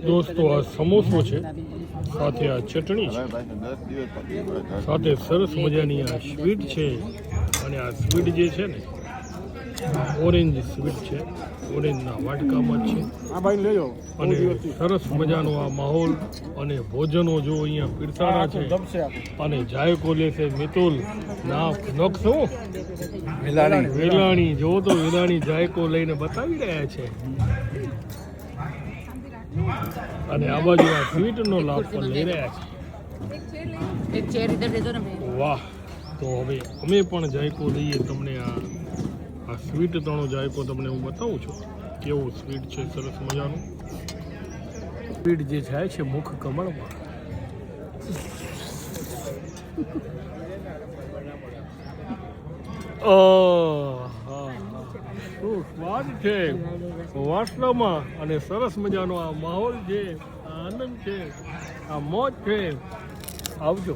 દોસ્તો આ સમોસો છે, સાથે આ ચટણી છે, સાથે સરસ મજાની આ સ્વીટ છે. અને આ સ્વીટ જે છે ને ઓરેન્જ સ્વીટ છે, ઓરેન્જના વાટકામાં જ છે. અને સરસ મજાનો આ માહોલ અને ભોજનો જો અહીંયા પીરસાણા છે. અને જાયકો લેશે મિતુલ નખશું વેલાણી જો તો વેલાણી જાયકો લઈને બતાવી રહ્યા છે. અને આ બાજુ આ સ્વીટનો લાભ પણ લઈ રહ્યા છે. વાહ! તો હવે અમે પણ જાયકો લઈએ. તમને આ સ્વીટ તણો જાયકો તમને હું બતાવું છું કેવું સ્વીટ છે. સરસ મજાનું સ્વીટ જે જાય છે મુખ કમળમાં. શું સ્વાદ છે વાસણામાં. અને સરસ મજાનો આ માહોલ છે, આ આનંદ છે, આ મોજ છે. આવજો.